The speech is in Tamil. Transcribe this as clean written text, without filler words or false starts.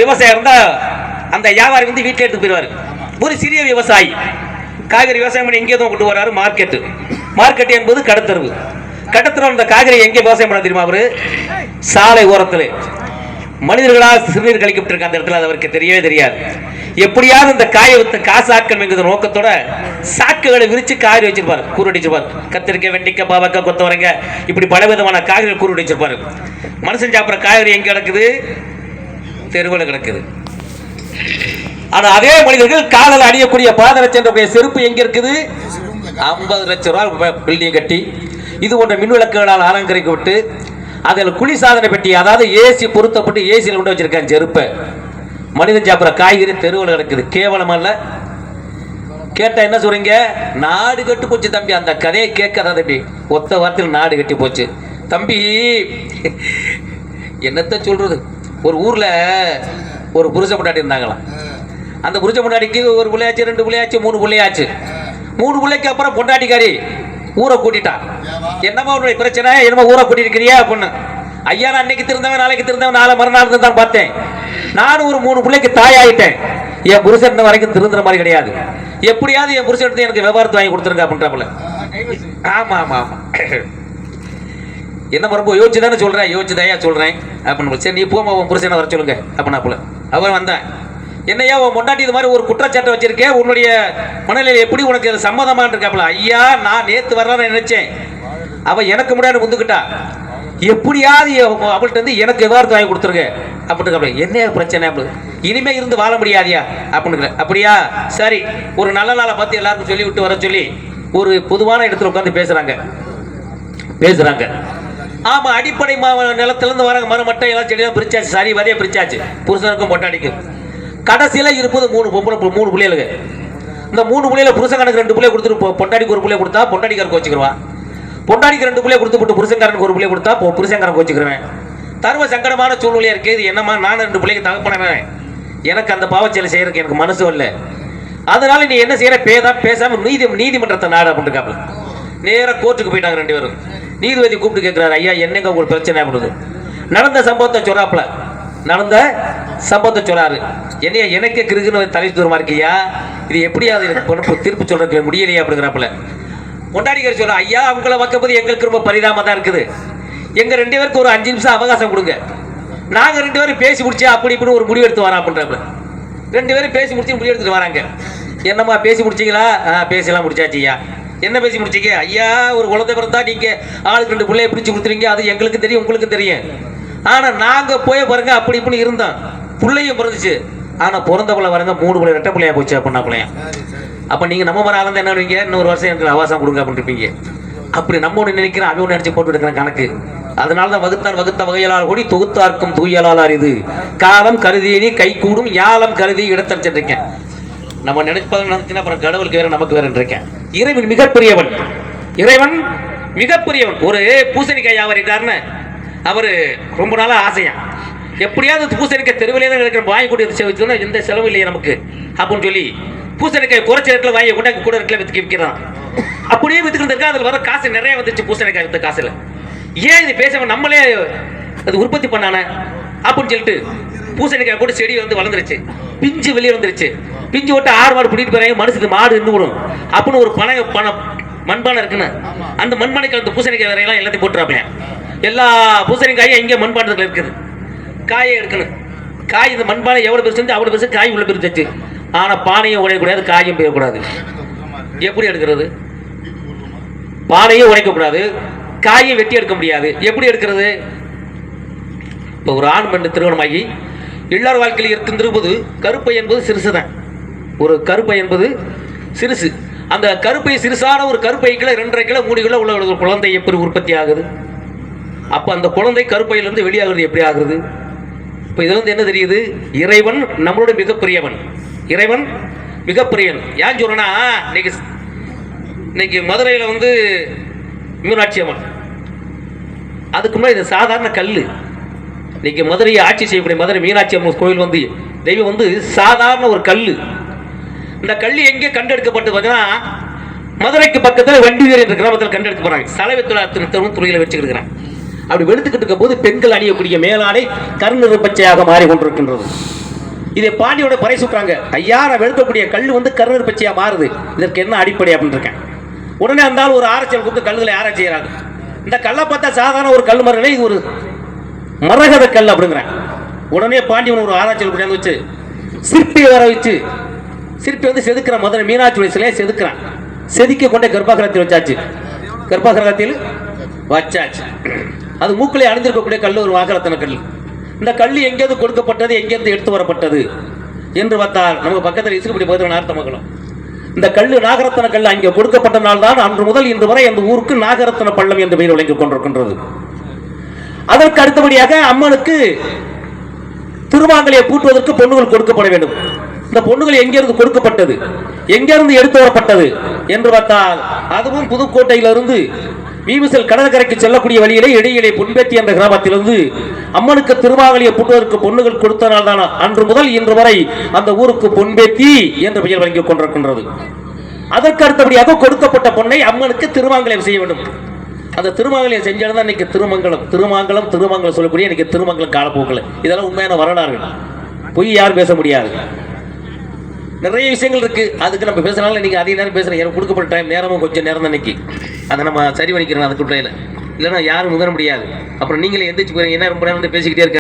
விவசாயம் இருந்தா அந்த வியாபாரி வந்து வீட்டில் எடுத்து போயிடுவார். ஒரு சிறிய விவசாயி காய்கறி விவசாயம் பண்ணி எங்கே தான் கொண்டு வராரு? மார்க்கெட் என்பது கடத்தரவு. அந்த காய்கறி எங்கே விவசாயம் பண்ண தெரியுமா? அவரு சாலை ஓரத்தில் மனிதர்களால் சிறுநீர் கழிக்கப்பட்டிருக்க அந்த இடத்துல, அது அவருக்கு தெரியவே தெரியாது. எப்படியாவது இந்த காயை வித்து காசாக்கம் என்கிற நோக்கத்தோட சாக்குகளை விரிச்சு காய்கறி வச்சிருப்பாரு, கூறு அடிச்சிருப்பாரு. கத்திரிக்காய், வெண்டைக்காய், பாவக்காய், கொத்தவரங்க, இப்படி பல விதமான காய்கறி கூறு அடிச்சிருப்பாரு. மனுஷன் சாப்பிட்ற காய்கறி எங்க கிடக்குது? தெருவில் கிடக்குது. ஆனா அதே மனிதர்கள் காலில் அணியக்கூடிய பாதரட்சை செருப்பு எங்க இருக்குது? 50 லட்சம் ரூபாய் பில்டிங் கட்டி இது போன்ற மின் விளக்குகளால் அலங்கரிக்கப்பட்டு அதில் குளிர்சாதன பெட்டி, அதாவது ஏசி பொருத்தப்பட்டு ஏசியில் கொண்டு வச்சிருக்காங்க செருப்பை. மனிதன் சாப்பிட்ற காய்கறி தெருவில் கிடக்குது. கேவலமல்ல? கேட்டா என்ன சொல்றீங்க? நாடு கட்டு போச்சு தம்பி. அந்த கதையை கேட்காத தம்பி, ஒத்த வாரத்தில் நாடு கட்டி போச்சு தம்பி. என்னத்த சொல்றது? ஒரு ஊர்ல ஒரு புருஷ பொண்டாட்டி இருந்தாங்களாம். அந்த புருஷ பொண்டாட்டிக்கு ஒரு பிள்ளையாச்சு, 2 பிள்ளையாச்சு, 3 பிள்ளையாச்சு. 3 பிள்ளைக்கு அப்புறம் பொண்டாட்டிக்காரி ஊரை கூட்டிட்டான். என்னமா உன்னுடைய பிரச்சனை? என்னமா ஊரை கூட்டிருக்கிறியா அப்படின்னு. ஐயா, நான் அன்னைக்கு திருந்தவன், நாளைக்கு திருந்தவன், நாளை மறுநாள் தான் பார்த்தேன். நானும் ஒரு 3 பிள்ளைக்கு தாயாயிட்டேன். என் புருஷன் இன்ன வரைக்கும் திருந்துற மாதிரி கிடையாது. எப்படியாவது என் புருஷன் எடுத்து எனக்கு விவகாரத்தை வாங்கி கொடுத்துருங்க அப்படின்றாப்புல. ஆமா ஆமா ஆமா, என்ன ரொம்ப யோசிச்சு தானே சொல்றேன், யோசிச்சு தாயா சொல்றேன் அப்படின்னு. சரி, நீ போமா, உன் புருஷனை வர சொல்லுங்க அப்படின்னாப்புல. அவன் வந்தேன். என்னையா உன் பொண்டாட்டி இது மாதிரி ஒரு குற்றச்சாட்டை வச்சிருக்கேன், உன்னுடைய மனநிலை எப்படி, உனக்கு அது சம்மதமான இருக்காப்புல. ஐயா, நான் நேற்று வரலான்னு நினைச்சேன். அவன் எனக்கு முன்னாடி முந்துக்கிட்டா. எப்படியாவது அவள்கிட்ட இருந்து எனக்கு விவகாரத்தை வாங்கி கொடுத்துருங்க அப்படின்னு. என்ன பிரச்சனை? இனிமே இருந்து வாழ முடியாதியா அப்படின்னு. அப்படியா, சரி, ஒரு நல்ல நாளை பார்த்து எல்லாருக்கும் சொல்லி விட்டு வர சொல்லி ஒரு பொதுவான இடத்துல உட்காந்து பேசுறாங்க. ஆமா, அடிப்படை நிலத்திலிருந்து வர மரம் மட்டை எல்லாம் செடியெல்லாம் பிரிச்சாச்சு, சரி வரைய பிரிச்சாச்சு, புருஷனுக்கும் பொண்டாட்டிக்கும். கடைசியில இருப்பது 3 பிள்ளைகளுக்கு. இந்த 3 பிள்ளைல புருஷன் கணக்கு 2 பிள்ளை கொடுத்துட்டு பொண்டாட்டிக்கு 1 பிள்ளை கொடுத்தா பொண்டாட்டிக்காரருக்கு வச்சுக்கிடுவான். பொண்டாட்டிக்கு 2 பிள்ளை கொடுத்து புருஷன்காரனுக்கு 1 பிள்ளை கொடுத்தா புருஷன்காரனுக்கு வச்சுக்கிறேன். தர்ம சங்கடமான சூழ்நிலையா இருக்கு. இது என்னமா, நான் 2 பிள்ளைக்கு தகப்பனவன், எனக்கு அந்த பாவச்செயலை செய்யறதுக்கு எனக்கு மனசு இல்லை. அதனால நீ என்ன செய்யற? பேசாம நீதிமன்றத்தை நாடு அப்படின்னு. நேராக கோர்ட்டுக்கு போயிட்டாங்க 2 பேரும். நீதிபதி கூப்பிட்டு கேட்கிறாரு, ஐயா என்னங்க உங்களுக்கு பிரச்சனை அப்படின்னு. நடந்த சம்பவத்தை சொல்றாரு. என்னையா எனக்கே கிருகுன்னு தலை தூரமா இருக்கியா, இது எப்படியாவது எனக்கு தீர்ப்பு சொல்றதுக்கு முடியலையா அப்படிங்கிறாப்புல. பொண்டாட்டிக்காரி சொல்ற, ஐயா அவங்கள வைக்கும்போது எங்களுக்கு ரொம்ப பரிதாபமா தான் இருக்குது. எங்க 2 பேருக்கு ஒரு 5 நிமிஷம் அவகாசம் கொடுங்க, நாங்க 2 பேரும் பேசி முடிச்சா அப்படி இப்படி ஒரு முடிவு எடுத்து வரோம் அப்படின்றாப்புல. 2 பேரும் பேசி முடிச்சு முடிவு எடுத்துட்டு வராங்க. என்னம்மா பேசி முடிச்சிங்களா? பேசலாம் முடிச்சாச்சியா. என்ன பேசி முடிச்சிங்க? ஐயா, ஒரு குழந்தை பிறந்தா நீங்க ஆளுக்கு 2 பிள்ளைய பிடிச்சி கொடுத்துறீங்க, அது எங்களுக்கு தெரியும், உங்களுக்கு தெரியும். ஆனா நாங்க போய் பாருங்க அப்படி இப்படி இருந்தோம், பிள்ளையும் பிறந்துச்சு. ஆனா பிறந்த பிள்ளை பாருங்க 3 பிள்ளை 2 பிள்ளையா போச்சு அப்படின்னா பிள்ளையா. அப்ப நீங்க நம்ம மாதிரி ஆனந்த என்ன பண்ணுவீங்க? இன்னொரு வருஷம் எனக்கு அவகாசம் கொடுங்க அப்படின்னு இருப்பீங்க. அப்படி நம்ம ஒன்று நினைக்கிறோம், அவன் நினைச்சு போட்டு எடுக்கிற கணக்கு. அதனாலதான் வகுத்த வகையலால் கூடி தொகுத்தார்க்கும் தூயலாளர் இது காலம் கருதி கை கூடும் யாலம் கருதி இடத்தறிச்சிருக்கேன். நம்ம நினைப்பதை நினைச்சுன்னா அப்புறம் கடவுளுக்கு வேற நமக்கு வேற இருக்கேன். இறைவன் மிகப்பெரியவன். ஒரு பூசணிக்காய் வியாபாரி இருக்காருன்னு, அவரு ரொம்ப நாளா ஆசையா எப்படியாவது பூசணிக்காய் தெருவிலே தான் இருக்கிற வாங்கி கூட்டி வச்சோன்னா எந்த செலவு இல்லையா நமக்கு அப்படின்னு சொல்லி பூசணிக்காய் குறைச்ச இடத்துல வாங்கி கொண்டாங்க கூட இடத்துல விற்கிறான். அப்படியே வித்துக்கிட்டு இருக்கா. அதில் வர காசு நிறைய வந்துச்சு பூசணிக்காய் வித்த காசுல. ஏன் இது பேசாம நம்மளே அது உற்பத்தி பண்ணானே அப்படின்னு சொல்லிட்டு பூசணிக்காய் கூட செடி வந்து வளர்ந்துருச்சு, பிஞ்சு வெளியே வந்துருச்சு. பிஞ்சு விட்டு 6 மாடு பிடிட்டு போறாங்க, மனுஷனுக்கு மாடு இருந்து விடும் அப்படின்னு ஒரு மண்பானை இருக்குன்னு அந்த மண்பானைக்கு அந்த பூசணிக்காய் வரையெல்லாம் எல்லாத்தையும் போட்டுறாப்ப. எல்லா பூசணிக்காயும் இங்கே மண்பானத்தில் இருக்குது. காயை எடுக்கணும். காய் இந்த மண்பானை எவ்வளோ பெருசு அவ்வளோ பெருசு காய் உள்ள பெருசாச்சு. ஆனால் பானையும் உடையக்கூடாது, காயும் பெய்யக்கூடாது. எப்படி எடுக்கிறது? பானையும் உடைக்கக்கூடாது, காயை வெட்டி எடுக்க முடியாது. எப்படி எடுக்கிறது? இப்போ ஒரு ஆண் பெண் திருமணமாகி எல்லார் வாழ்க்கையில் இருக்கின்றது கருப்பை என்பது சிறுசு தான். ஒரு கருப்பை என்பது சிறுசு. அந்த கருப்பை சிறுசான ஒரு கருப்பைக்குள்ள 2.5 கிலோ 3 கிலோ உள்ள ஒரு குழந்தை எப்படி உற்பத்தி ஆகுது? அப்போ அந்த குழந்தை கருப்பையிலிருந்து வெளியாகிறது எப்படி ஆகுது? இப்போ இதுல இருந்து என்ன தெரியுது? இறைவன் நம்மளோட மிகப்பெரியவன். இறைவன் மிகப்பெரியவன். ஏன் சொல்றேன்னா, இன்னைக்கு மதுரையில் வந்து மீனாட்சி அம்மன், அதுக்கு முன்னாடி இது சாதாரண கல். இன்னைக்கு மதுரையை ஆட்சி செய்யக்கூடிய மதுரை மீனாட்சி அம்மன் கோயில் வந்து தெய்வம் வந்து சாதாரண ஒரு கல். இந்த கல் எங்கே கண்டெடுக்கப்பட்டு பார்த்தீங்கன்னா, மதுரைக்கு பக்கத்தில் வண்டிவேரி என்ற கிராமத்தில் கண்டெடுக்க போறாங்க. சலவைத்துறை துறையில் வச்சுக்கிட்டு அப்படி வெளுத்துக்கிட்டு இருக்கும் போது பெண்கள் அணியக்கூடிய மேலாடை கருநிற பச்சையாக மாறிக்கொண்டிருக்கின்றது. இதை பாண்டியோட பறை சுட்டாங்க. ஐயா, நான் வெளுக்கக்கூடிய கல் வந்து கருணர் பச்சையா மாறுது, இதற்கு என்ன அடிப்படை அப்படின்னு இருக்கேன். உடனே அந்த ஆள் ஒரு ஆராய்ச்சியை கூப்பிட்டு கல்லுகளை ஆராய்ச்சி செய்யறாங்க. இந்த கல்லை பார்த்தா சாதாரண ஒரு கல் மரங்களே, இது ஒரு மரகத கல் அப்படிங்கிறேன். உடனே பாண்டியன் ஒரு ஆராய்ச்சியில் கொண்டாந்து வச்சு சிற்பியை வர வச்சு, சிற்பி வந்து செதுக்கிறான். முதல்ல மீனாட்சி சிலையை செதுக்கிறான். செதுக்க கொண்டே கர்ப்பாகிரகத்தில் வச்சாச்சு. கர்ப்பாகிரகத்தில் வச்சாச்சு. அது மூக்கிலே அணிந்திருக்கக்கூடிய கல் ஒரு வாகரத்தன கல். இந்த கல் எங்கேருந்து கொடுக்கப்பட்டது, எங்கேருந்து எடுத்து வரப்பட்டது என்று பார்த்தால் நமக்கு பக்கத்தில் இசுக்குப்படி பக்கத்தில் நார்த்தமங்கலம். இந்த கல் நாகரத்தன கல் அங்கே கொடுக்கப்பட்ட நாள் தான் அன்று முதல் இன்று வரை அந்த ஊருக்கு நாகரத்தன பள்ளம் என்ற பெயர் விளங்கிக் கொண்டிருக்கின்றது. அதற்கு அடுத்தபடியாக அம்மனுக்கு திருமாங்கலையை பூட்டுவதற்கு பொண்ணுகள் கொடுக்கப்பட வேண்டும். இந்த பொண்ணுகள் எங்கிருந்து கொடுக்கப்பட்டது, எங்கிருந்து எடுத்து வரப்பட்டது என்று பார்த்தால் அதுவும் புதுக்கோட்டையிலிருந்து வீமிசல் கடற்கரைக்கு செல்லக்கூடிய வழியிலே இடையிலே பொன்பேத்தி என்ற கிராமத்திலிருந்து அம்மனுக்கு திருமாங்கலையை பூட்டுவதற்கு பொண்ணுகள் கொடுத்தனால் தான் அன்று முதல் இன்று வரை அந்த ஊருக்கு பொன்பேத்தி என்ற பெயர் வழங்கிக் கொண்டிருக்கின்றது. அதற்கு அடுத்தபடியாக கொடுக்கப்பட்ட பொண்ணை அம்மனுக்கு திருமாங்கலம் செய்ய வேண்டும். அந்த திருமாங்கலம் செஞ்சாலும் தான் இன்னைக்கு திருமங்கலம் சொல்லக்கூடிய இன்னைக்கு திருமங்கலம் காலப்போக்கில். இதெல்லாம் உண்மையான வரலாறுகள், பொய் யாரும் பேச முடியாது. நிறைய விஷயங்கள் இருக்கு, அதுக்கு நம்ம பேசுறதுனால இன்னைக்கு அதிக நேரம் பேசுறேன். எனக்கு கொடுக்கப்பட்ட டைம் நேரமும் கொஞ்சம் நேரம் தான் இன்னைக்கு, அதை நம்ம சரி பண்ணிக்கிறோம். அதுக்கு இல்லைன்னா யாரும் முதர முடியாது. அப்புறம் நீங்களே எந்திரிச்சு போறீங்க, என்ன ரொம்ப நேரம் பேசிக்கிட்டே இருக்க.